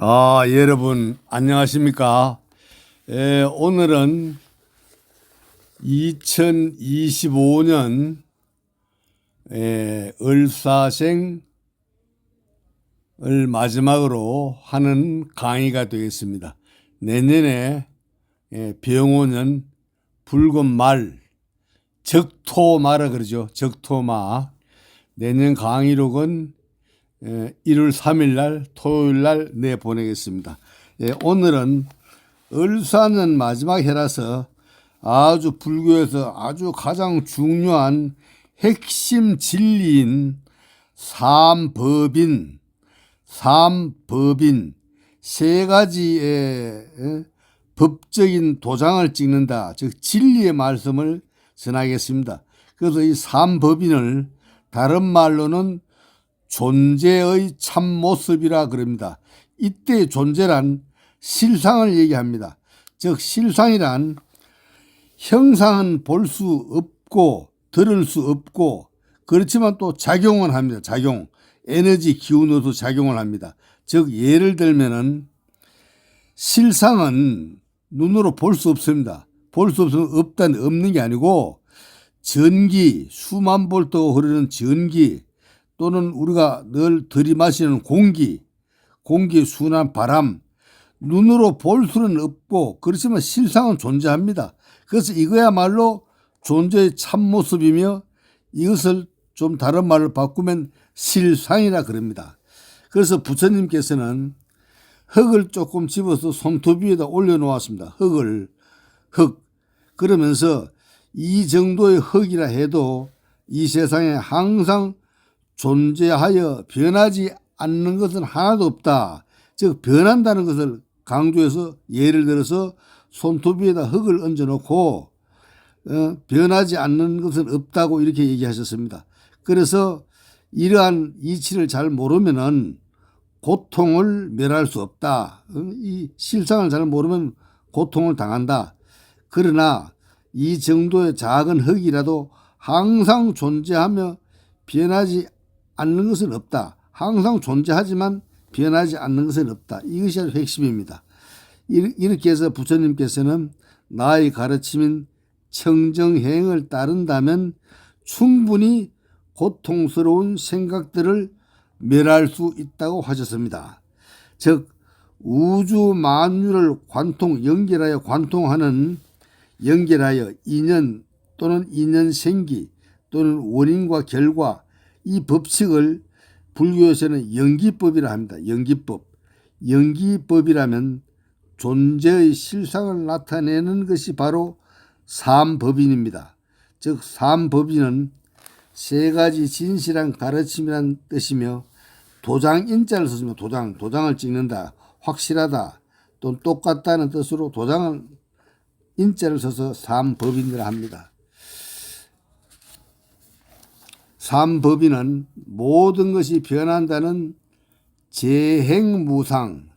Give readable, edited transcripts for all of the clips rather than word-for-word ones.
여러분 안녕하십니까? 오늘은 2025년 을사생을 마지막으로 하는 강의가 되겠습니다. 내년에 병오년 붉은 말, 적토마라 그러죠. 적토마. 내년 강의록은 1월 3일 날 토요일 날 내보내겠습니다. 오늘은 을사년 마지막 해라서 아주 불교에서 아주 가장 중요한 핵심 진리인 삼법인 세 가지의 법적인 도장을 찍는다. 즉 진리의 말씀을 전하겠습니다. 그래서 이 삼법인을 다른 말로는 존재의 참모습이라 그럽니다. 이때 존재란 실상을 얘기합니다. 즉 실상이란 형상은 볼 수 없고 들을 수 없고 그렇지만 또 작용은 합니다. 작용, 에너지 기운으로도 작용을 합니다. 즉 예를 들면은 실상은 눈으로 볼 수 없습니다. 볼 수 없으면 없는 게 아니고 전기, 수만 볼트가 흐르는 전기 또는 우리가 늘 들이마시는 공기, 순한 바람, 눈으로 볼 수는 없고 그렇지만 실상은 존재합니다. 그래서 이거야말로 존재의 참모습이며 이것을 좀 다른 말로 바꾸면 실상이라 그럽니다. 그래서 부처님께서는 흙을 조금 집어서 손톱 위에다 올려놓았습니다. 흙. 그러면서 이 정도의 흙이라 해도 이 세상에 항상 존재하여 변하지 않는 것은 하나도 없다. 즉 변한다는 것을 강조해서 예를 들어서 손톱 위에다 흙을 얹어놓고 변하지 않는 것은 없다고 이렇게 얘기하셨습니다. 그래서 이러한 이치를 잘 모르면은 고통을 멸할 수 없다. 이 실상을 잘 모르면 고통을 당한다. 그러나 이 정도의 작은 흙이라도 항상 존재하며 변하지 않는 것은 없다. 항상 존재하지만 변하지 않는 것은 없다. 이것이 아주 핵심입니다. 이렇게 해서 부처님께서는 나의 가르침인 청정행을 따른다면 충분히 고통스러운 생각들을 멸할 수 있다고 하셨습니다. 즉 우주 만유를 연결하여 인연 또는 인연생기 또는 원인과 결과 이 법칙을 불교에서는 연기법이라 합니다. 연기법이라면 존재의 실상을 나타내는 것이 바로 삼법인입니다. 즉 삼법인은 세 가지 진실한 가르침이란 뜻이며 도장인자를 썼습니다. 도장을 찍는다, 확실하다, 또 똑같다는 뜻으로 도장을 인자를 써서 삼법인이라 합니다. 삼법인은 모든 것이 변한다는 재행무상,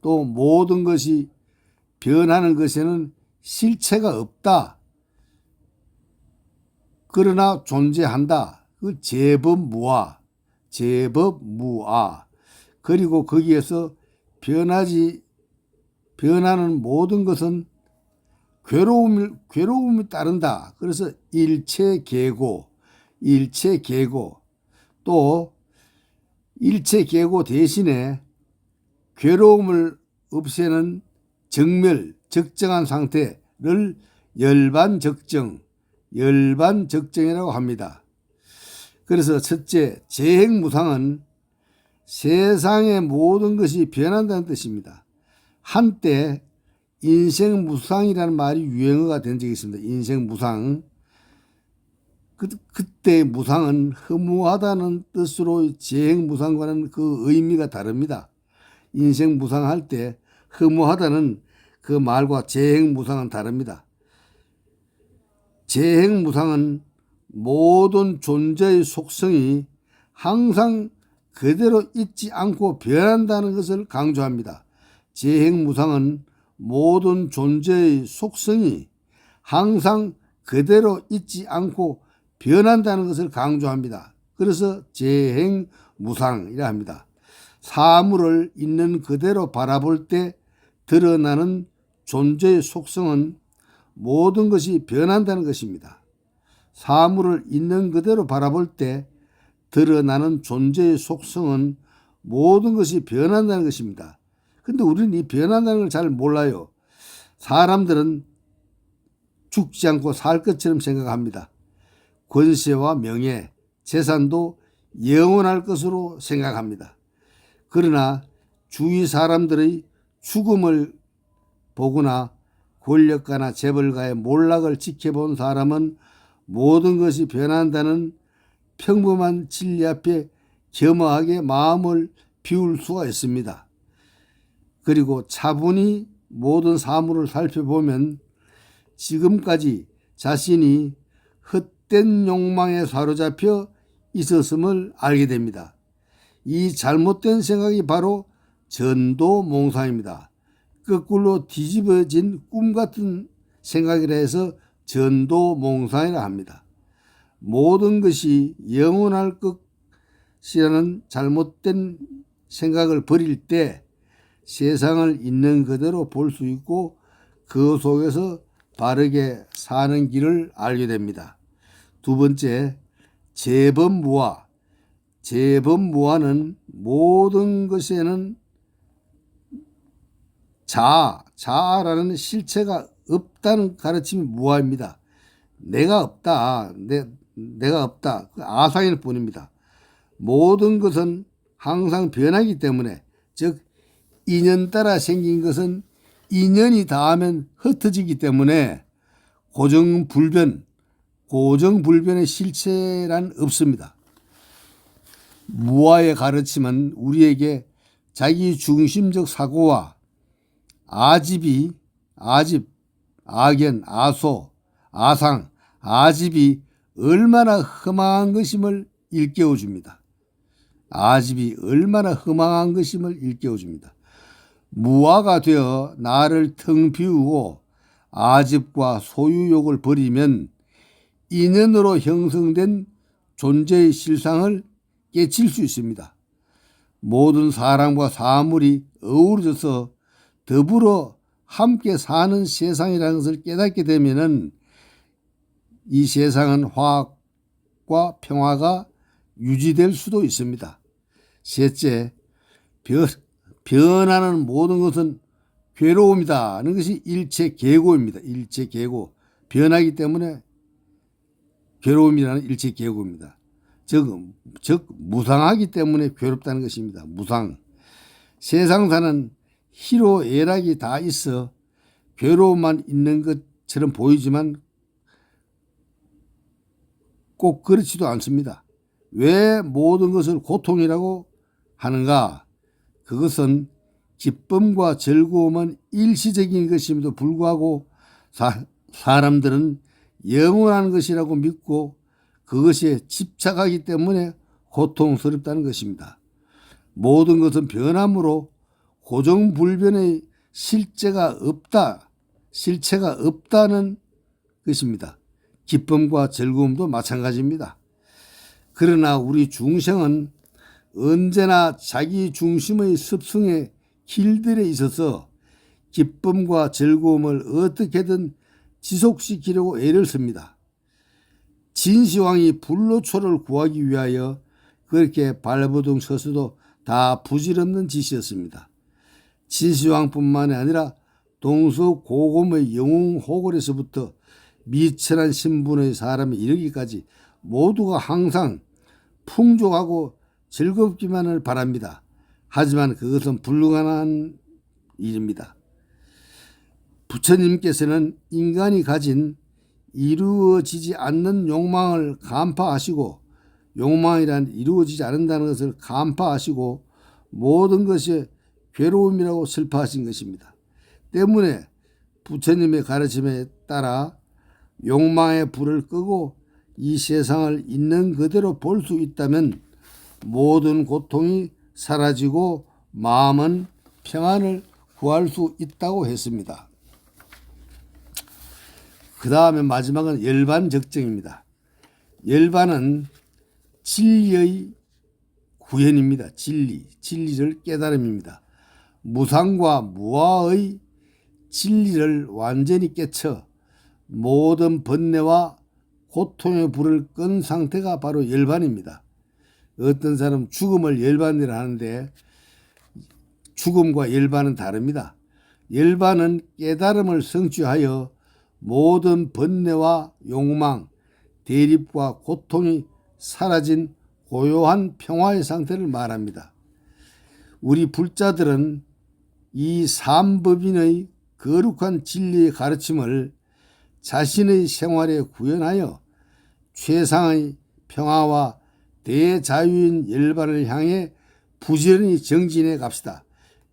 또 모든 것이 변하는 것에는 실체가 없다. 그러나 존재한다. 그 제법무아. 그리고 거기에서 변하는 모든 것은 괴로움이 따른다. 그래서 일체계고 또 일체계고 대신에 괴로움을 없애는 적정한 상태를 열반적정이라고 합니다. 그래서 첫째, 재행무상은 세상의 모든 것이 변한다는 뜻입니다. 한때 인생무상이라는 말이 유행어가 된 적이 있습니다. 인생무상. 그때 무상은 허무하다는 뜻으로 재행무상과는 그 의미가 다릅니다. 인생무상할 때 허무하다는 그 말과 재행무상은 다릅니다. 재행무상은 모든 존재의 속성이 항상 그대로 있지 않고 변한다는 것을 강조합니다. 재행무상은 모든 존재의 속성이 항상 그대로 있지 않고 변한다는 것을 강조합니다. 그래서 재행무상이라 합니다. 사물을 있는 그대로 바라볼 때 드러나는 존재의 속성은 모든 것이 변한다는 것입니다. 사물을 있는 그대로 바라볼 때 드러나는 존재의 속성은 모든 것이 변한다는 것입니다. 근데 우리는 이 변한다는 걸 잘 몰라요. 사람들은 죽지 않고 살 것처럼 생각합니다. 권세와 명예, 재산도 영원할 것으로 생각합니다. 그러나 주위 사람들의 죽음을 보거나 권력가나 재벌가의 몰락을 지켜본 사람은 모든 것이 변한다는 평범한 진리 앞에 겸허하게 마음을 비울 수가 있습니다. 그리고 차분히 모든 사물을 살펴보면 지금까지 자신이 헛된 욕망에 사로잡혀 있었음을 알게 됩니다. 이 잘못된 생각이 바로 전도몽상입니다. 거꾸로 뒤집어진 꿈 같은 생각이라 해서 전도몽상이라 합니다. 모든 것이 영원할 것이라는 잘못된 생각을 버릴 때 세상을 있는 그대로 볼 수 있고 그 속에서 바르게 사는 길을 알게 됩니다. 두 번째, 재범무아. 재범무아는 모든 것에는 자아라는 실체가 없다는 가르침이 무아입니다. 내가 없다. 내가 없다. 아상일 뿐입니다. 모든 것은 항상 변하기 때문에, 즉 인연 따라 생긴 것은 인연이 닿으면 흩어지기 때문에 고정불변의 실체란 없습니다. 무아의 가르침은 우리에게 자기 중심적 사고와 아집, 악연, 아소, 아상, 아집이 얼마나 흠망한 것임을 일깨워줍니다. 아집이 얼마나 흠망한 것임을 일깨워줍니다. 무아가 되어 나를 텅 비우고 아집과 소유욕을 버리면 인연으로 형성된 존재의 실상을 깨칠 수 있습니다. 모든 사람과 사물이 어우러져서 더불어 함께 사는 세상이라는 것을 깨닫게 되면은 이 세상은 화학과 평화가 유지될 수도 있습니다. 셋째, 변하는 모든 것은 괴로움이다 하는 것이 일체계고입니다. 일체계고. 변하기 때문에 괴로움이라는 일체계고입니다. 즉 무상하기 때문에 괴롭다는 것입니다. 무상. 세상 사는 희로애락이 다 있어 괴로움만 있는 것처럼 보이지만 꼭 그렇지도 않습니다. 왜 모든 것을 고통이라고 하는가? 그것은 기쁨과 즐거움은 일시적인 것임에도 불구하고 사람들은 영원한 것이라고 믿고 그것에 집착하기 때문에 고통스럽다는 것입니다. 모든 것은 변함으로 고정불변의 실체가 없다는 것입니다. 기쁨과 즐거움도 마찬가지입니다. 그러나 우리 중생은 언제나 자기 중심의 습성에 길들여 있어서 기쁨과 즐거움을 어떻게든 지속시키려고 애를 씁니다. 진시황이 불로초를 구하기 위하여 그렇게 발버둥 쳐서도 다 부질없는 짓이었습니다. 진시황뿐만이 아니라 동서고금의 영웅호걸에서부터 미천한 신분의 사람이 이르기까지 모두가 항상 풍족하고 즐겁기만을 바랍니다. 하지만 그것은 불가능한 일입니다. 부처님께서는 인간이 가진 이루어지지 않는 욕망을 간파하시고 욕망이란 이루어지지 않는다는 것을 간파하시고 모든 것이 괴로움이라고 슬퍼하신 것입니다. 때문에 부처님의 가르침에 따라 욕망의 불을 끄고 이 세상을 있는 그대로 볼 수 있다면 모든 고통이 사라지고 마음은 평안을 구할 수 있다고 했습니다. 그 다음에 마지막은 열반적정입니다. 열반은 진리의 구현입니다. 진리를 깨달음입니다. 무상과 무아의 진리를 완전히 깨쳐 모든 번뇌와 고통의 불을 끈 상태가 바로 열반입니다. 어떤 사람은 죽음을 열반이라 하는데 죽음과 열반은 다릅니다. 열반은 깨달음을 성취하여 모든 번뇌와 욕망, 대립과 고통이 사라진 고요한 평화의 상태를 말합니다. 우리 불자들은 이 삼법인의 거룩한 진리의 가르침을 자신의 생활에 구현하여 최상의 평화와 대자유인 열반을 향해 부지런히 정진해 갑시다.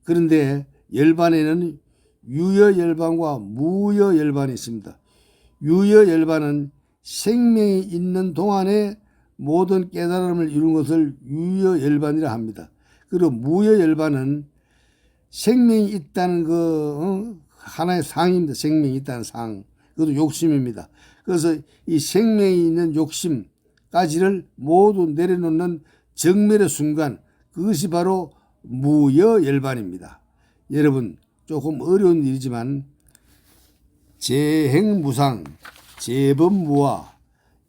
그런데 열반에는 유여열반과 무여열반이 있습니다. 유여열반은 생명이 있는 동안에 모든 깨달음을 이룬 것을 유여열반이라 합니다. 그리고 무여열반은 생명이 있다는 하나의 상입니다. 생명이 있다는 상. 그것도 욕심입니다. 그래서 이 생명이 있는 욕심까지를 모두 내려놓는 정멸의 순간, 그것이 바로 무여열반입니다. 여러분, 조금 어려운 일이지만 재행무상, 재범무아,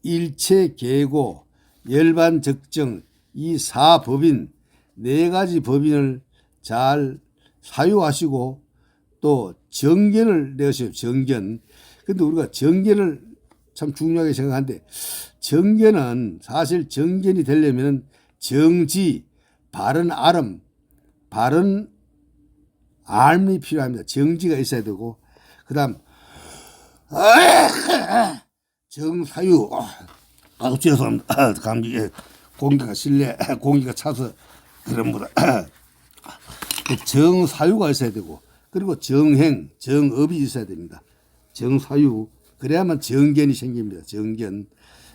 일체계고, 열반적정, 이 사법인, 네 가지 법인을 잘 사유하시고 또 정견을 내세요. 정견. 근데 우리가 정견을 참 중요하게 생각하는데, 정견은 사실 정견이 되려면 정지, 바른 알음, 바른 알이 필요합니다. 정지가 있어야 되고, 그 다음 정사유. 죄송합니다. 감기에 공기가 실내 공기가 차서 그런 거다. 정사유가 있어야 되고, 그리고 정행, 정업이 있어야 됩니다. 정사유. 그래야만 정견이 생깁니다. 정견.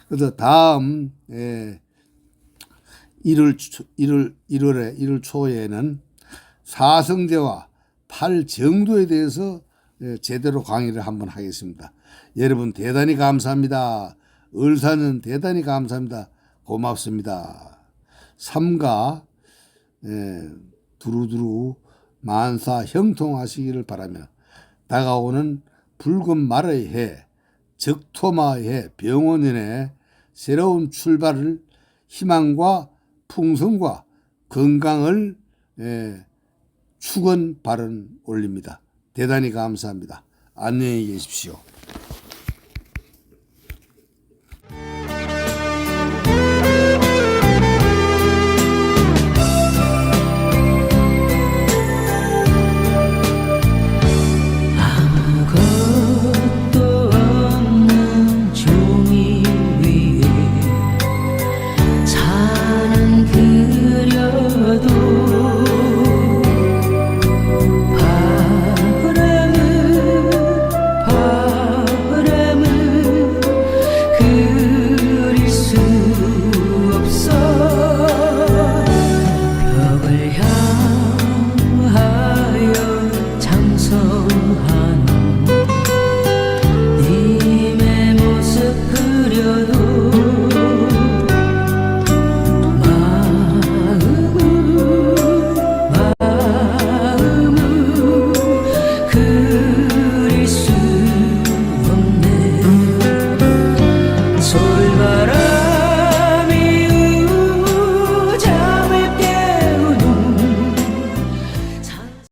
그래서 다음 1월 초에는 사성제와 팔정도에 대해서 제대로 강의를 한번 하겠습니다. 여러분 대단히 감사합니다. 을사는 대단히 감사합니다. 고맙습니다. 삼가 두루두루 만사 형통하시기를 바라며 다가오는 붉은 말의 해, 적토마의 해, 병원년의 새로운 출발을 희망과 풍성과 건강을 축원 발언 올립니다. 대단히 감사합니다. 안녕히 계십시오.